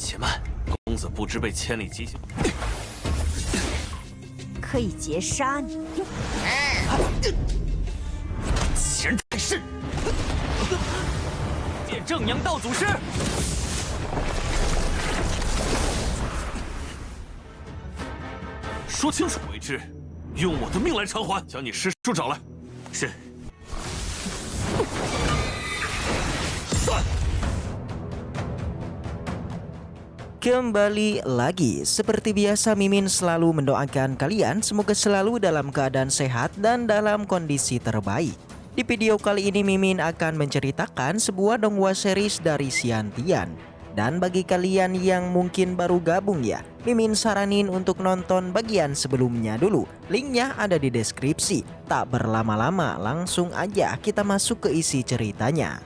且慢，公子不知被千里疾行。可以劫杀你。欺人太甚！见正阳道祖师。说清楚为之，用我的命来偿还。将你师叔找来。是。算。 Kembali lagi, seperti biasa Mimin selalu mendoakan kalian semoga selalu dalam keadaan sehat dan dalam kondisi terbaik. Di video kali ini Mimin akan menceritakan sebuah donghua series dari Xiantian. Dan bagi kalian yang mungkin baru gabung ya, Mimin saranin untuk nonton bagian sebelumnya dulu. Linknya ada di deskripsi. Tak berlama-lama, langsung aja kita masuk ke isi ceritanya.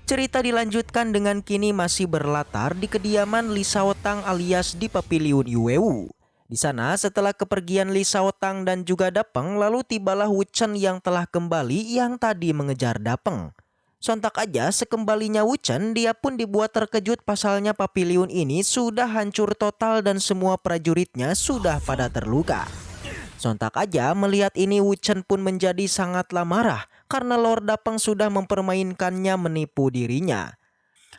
Cerita dilanjutkan dengan kini masih berlatar di kediaman Li Shaotang alias di Paviliun Yuewu. Di sana setelah kepergian Li Shaotang dan juga Dapeng, lalu tibalah Wu Chen yang telah kembali yang tadi mengejar Dapeng. Sontak aja sekembalinya Wu Chen, dia pun dibuat terkejut pasalnya paviliun ini sudah hancur total dan semua prajuritnya sudah pada terluka. Sontak aja melihat ini Wu Chen pun menjadi sangatlah marah karena Lord Dapeng sudah mempermainkannya menipu dirinya.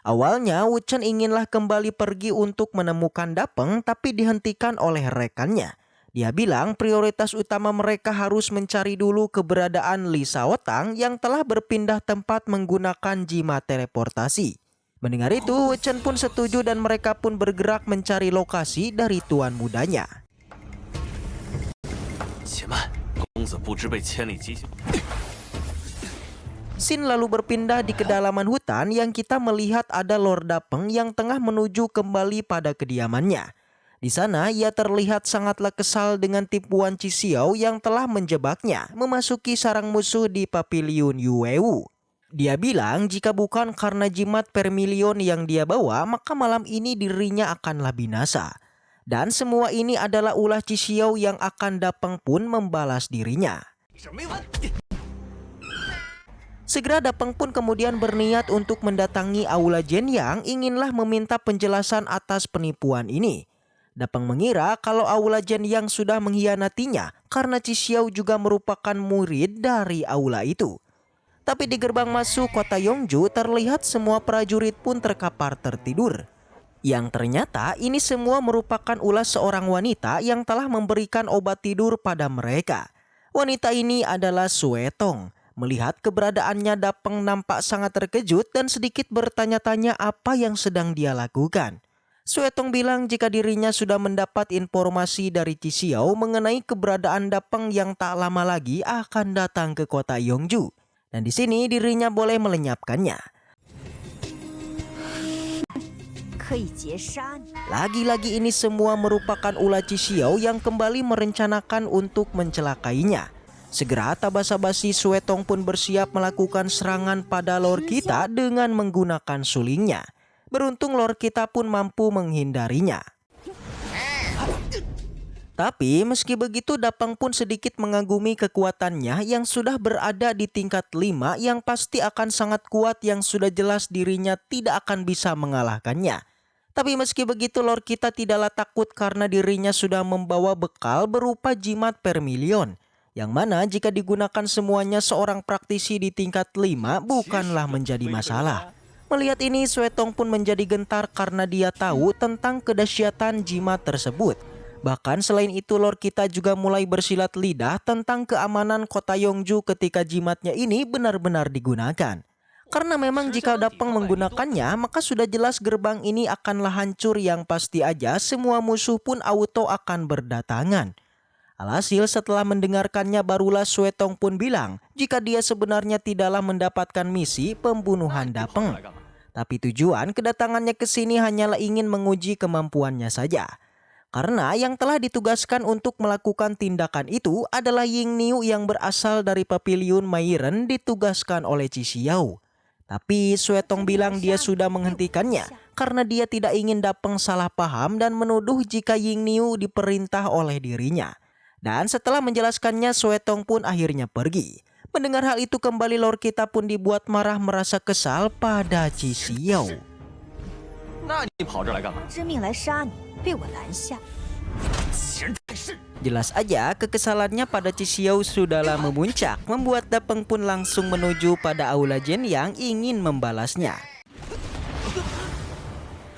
Awalnya Wu Chen inginlah kembali pergi untuk menemukan Dapeng tapi dihentikan oleh rekannya. Dia bilang prioritas utama mereka harus mencari dulu keberadaan Li Shaotang yang telah berpindah tempat menggunakan jimat teleportasi. Mendengar itu Wu Chen pun setuju dan mereka pun bergerak mencari lokasi dari tuan mudanya. 且慢，公子不知被千里疾行。 Scene lalu berpindah di kedalaman hutan yang kita melihat ada Lord Dapeng yang tengah menuju kembali pada kediamannya. Di sana ia terlihat sangatlah kesal dengan tipuan Qi Xiao yang telah menjebaknya memasuki sarang musuh di Paviliun Yuewu. Dia bilang jika bukan karena jimat Vermilion yang dia bawa maka malam ini dirinya akanlah binasa. Dan semua ini adalah ulah Qi Xiao yang akan Dapeng pun membalas dirinya. Segera Dapeng pun kemudian berniat untuk mendatangi Aula Jianyang, inginlah meminta penjelasan atas penipuan ini. Dapeng mengira kalau Aula Jianyang sudah mengkhianatinya karena Qi Xiao juga merupakan murid dari aula itu. Tapi di gerbang masuk kota Yongju terlihat semua prajurit pun terkapar tertidur. Yang ternyata ini semua merupakan ulah seorang wanita yang telah memberikan obat tidur pada mereka. Wanita ini adalah Suetong. Melihat keberadaannya Dapeng nampak sangat terkejut dan sedikit bertanya-tanya apa yang sedang dia lakukan. Suetong bilang jika dirinya sudah mendapat informasi dari Qi Xiao mengenai keberadaan Dapeng yang tak lama lagi akan datang ke kota Yongju. Dan di sini dirinya boleh melenyapkannya. Lagi-lagi ini semua merupakan ulah Qi Xiao yang kembali merencanakan untuk mencelakainya. Segera basa-basi Suetong pun bersiap melakukan serangan pada Lord kita dengan menggunakan sulingnya. Beruntung Lord kita pun mampu menghindarinya. Tapi meski begitu Dapeng pun sedikit mengagumi kekuatannya yang sudah berada di tingkat 5 yang pasti akan sangat kuat yang sudah jelas dirinya tidak akan bisa mengalahkannya. Tapi meski begitu Lord kita tidaklah takut karena dirinya sudah membawa bekal berupa jimat Vermilion. Yang mana jika digunakan semuanya seorang praktisi di tingkat 5 bukanlah menjadi masalah. Melihat ini Suetong pun menjadi gentar karena dia tahu tentang kedahsyatan jimat tersebut. Bahkan selain itu Lord kita juga mulai bersilat lidah tentang keamanan kota Yongju ketika jimatnya ini benar-benar digunakan. Karena memang jika Dapeng menggunakannya maka sudah jelas gerbang ini akanlah hancur yang pasti aja semua musuh pun auto akan berdatangan. Alhasil setelah mendengarkannya barulah Suetong pun bilang jika dia sebenarnya tidaklah mendapatkan misi pembunuhan Dapeng. Tapi tujuan kedatangannya ke sini hanyalah ingin menguji kemampuannya saja. Karena yang telah ditugaskan untuk melakukan tindakan itu adalah Yingniu yang berasal dari Paviliun Meiren ditugaskan oleh Qi Xiao. Tapi Suetong bilang dia sudah menghentikannya karena dia tidak ingin Dapeng salah paham dan menuduh jika Yingniu diperintah oleh dirinya. Dan setelah menjelaskannya, Suetong pun akhirnya pergi. Mendengar hal itu kembali Lord kita pun dibuat marah merasa kesal pada Qi Xiao. 那你跑这儿来干嘛？知命来杀你，被我拦下。 欺人太甚！ Jelas aja kekesalannya pada Qi Xiao sudahlah memuncak, membuat Dapeng pun langsung menuju pada Aula Jen yang ingin membalasnya.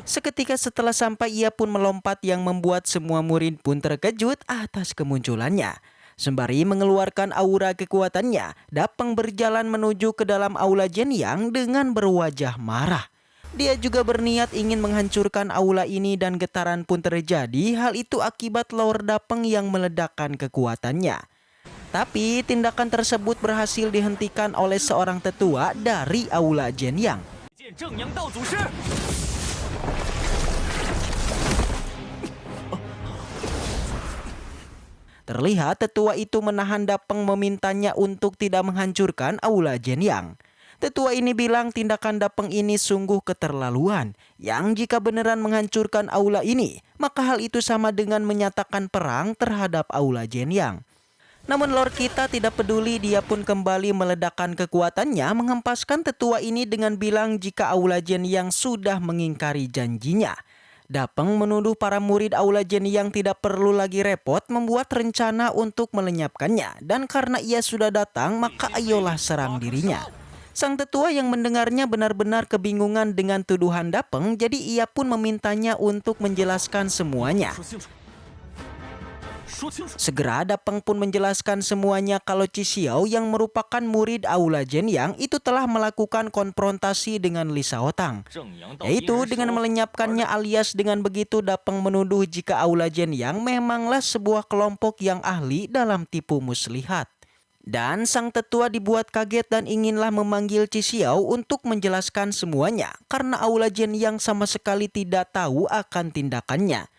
Seketika setelah sampai ia pun melompat yang membuat semua murid pun terkejut atas kemunculannya. Sembari mengeluarkan aura kekuatannya, Dapeng berjalan menuju ke dalam Aula Jen yang dengan berwajah marah. Dia juga berniat ingin menghancurkan aula ini dan getaran pun terjadi. Hal itu akibat Lord Dapeng yang meledakkan kekuatannya. Tapi tindakan tersebut berhasil dihentikan oleh seorang tetua dari Aula Jen Yang. 见正阳道祖师。 Terlihat tetua itu menahan Dapeng memintanya untuk tidak menghancurkan Aula Jen Yang. Tetua ini bilang tindakan Dapeng ini sungguh keterlaluan, yang jika beneran menghancurkan aula ini, maka hal itu sama dengan menyatakan perang terhadap Aula Jen Yang. Namun Lord kita tidak peduli, dia pun kembali meledakkan kekuatannya menghempaskan tetua ini dengan bilang jika Aula Jen Yang sudah mengingkari janjinya. Dapeng menuduh para murid Aula Jen Yang tidak perlu lagi repot membuat rencana untuk melenyapkannya, dan karena ia sudah datang maka ayolah serang dirinya. Sang tetua yang mendengarnya benar-benar kebingungan dengan tuduhan Dapeng, jadi ia pun memintanya untuk menjelaskan semuanya. 说清楚，说清楚。 Segera Dapeng pun menjelaskan semuanya kalau Qi Xiao yang merupakan murid Aula Jen Yang itu telah melakukan konfrontasi dengan Li Shaotang, 正阳道 yaitu dengan melenyapkannya, alias dengan begitu Dapeng menuduh jika Aula Jen Yang memanglah sebuah kelompok yang ahli dalam tipu muslihat. Dan sang tetua dibuat kaget dan inginlah memanggil Qi Xiao untuk menjelaskan semuanya karena Aula Jen Yang sama sekali tidak tahu akan tindakannya.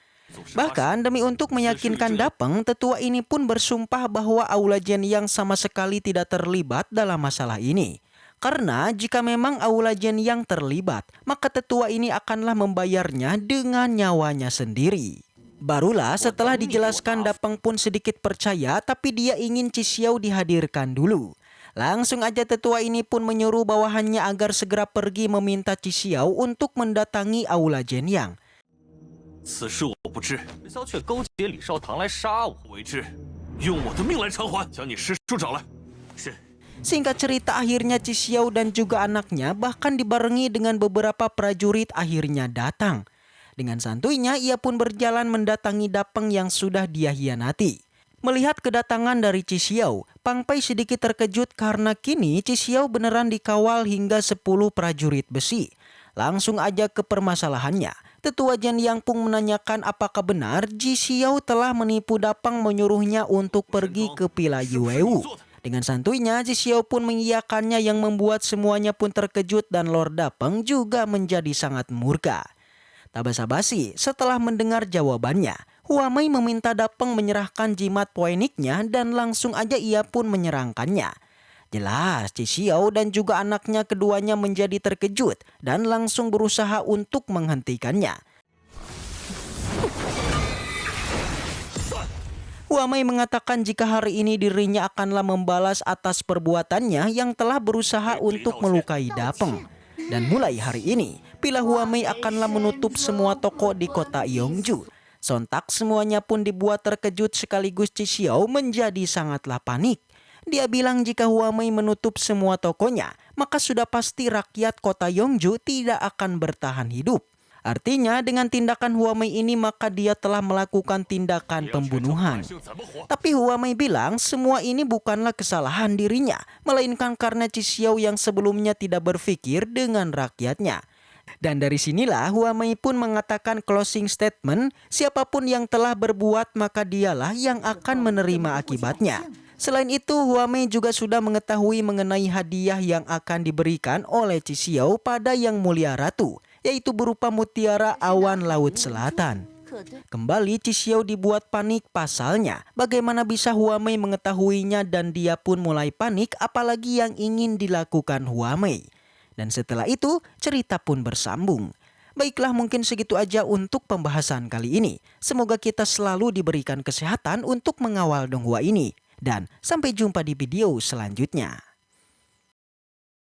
Bahkan demi untuk meyakinkan Dapeng, tetua ini pun bersumpah bahwa Aula Jen Yang sama sekali tidak terlibat dalam masalah ini. Karena jika memang Aula Jen Yang terlibat, maka tetua ini akanlah membayarnya dengan nyawanya sendiri. Barulah setelah dijelaskan Dapeng pun sedikit percaya, tapi dia ingin Qi Xiao dihadirkan dulu. Langsung aja tetua ini pun menyuruh bawahannya agar segera pergi meminta Qi Xiao untuk mendatangi Aula Jen Yang. 此事我不知，萧却勾结李少堂来杀我，为之，用我的命来偿还。将你师叔找来。是。 Singkat cerita akhirnya Qi Xiao dan juga anaknya bahkan dibarengi dengan beberapa prajurit akhirnya datang. Dengan santuinya ia pun berjalan mendatangi Dapeng yang sudah dia hianati. Melihat kedatangan dari Qi Xiao, Pang Pai sedikit terkejut karena kini Qi Xiao beneran dikawal hingga 10 prajurit besi. Langsung aja ke permasalahannya. Tetua Jen Yang pun menanyakan apakah benar Qi Xiao telah menipu Dapeng menyuruhnya untuk pergi ke Pila Yueu. Dengan santuinya Qi Xiao pun mengiyakannya yang membuat semuanya pun terkejut dan Lord Dapeng juga menjadi sangat murka. Tak basa-basi, setelah mendengar jawabannya, Hua Mei meminta Dapeng menyerahkan jimat poeniknya dan langsung aja ia pun menyerangkannya. Jelas Qi Xiao dan juga anaknya keduanya menjadi terkejut dan langsung berusaha untuk menghentikannya. Hua Mei mengatakan jika hari ini dirinya akanlah membalas atas perbuatannya yang telah berusaha untuk melukai Dapeng. Dan mulai hari ini, Pila Hua Mei akanlah menutup semua toko di kota Yongju. Sontak semuanya pun dibuat terkejut sekaligus Qi Xiao menjadi sangatlah panik. Dia bilang jika Hua Mei menutup semua tokonya, maka sudah pasti rakyat kota Yongju tidak akan bertahan hidup. Artinya dengan tindakan Hua Mei ini maka dia telah melakukan tindakan pembunuhan. Tapi Hua Mei bilang semua ini bukanlah kesalahan dirinya, melainkan karena Qi Xiao yang sebelumnya tidak berpikir dengan rakyatnya. Dan dari sinilah Hua Mei pun mengatakan closing statement, siapapun yang telah berbuat maka dialah yang akan menerima akibatnya. Selain itu, Hua Mei juga sudah mengetahui mengenai hadiah yang akan diberikan oleh Qi Xiao pada Yang Mulia Ratu, yaitu berupa mutiara awan laut selatan. Kembali Qi Xiao dibuat panik pasalnya. Bagaimana bisa Hua Mei mengetahuinya dan dia pun mulai panik apalagi yang ingin dilakukan Hua Mei. Dan setelah itu cerita pun bersambung. Baiklah, mungkin segitu aja untuk pembahasan kali ini. Semoga kita selalu diberikan kesehatan untuk mengawal Donghua ini. Dan sampai jumpa di video selanjutnya.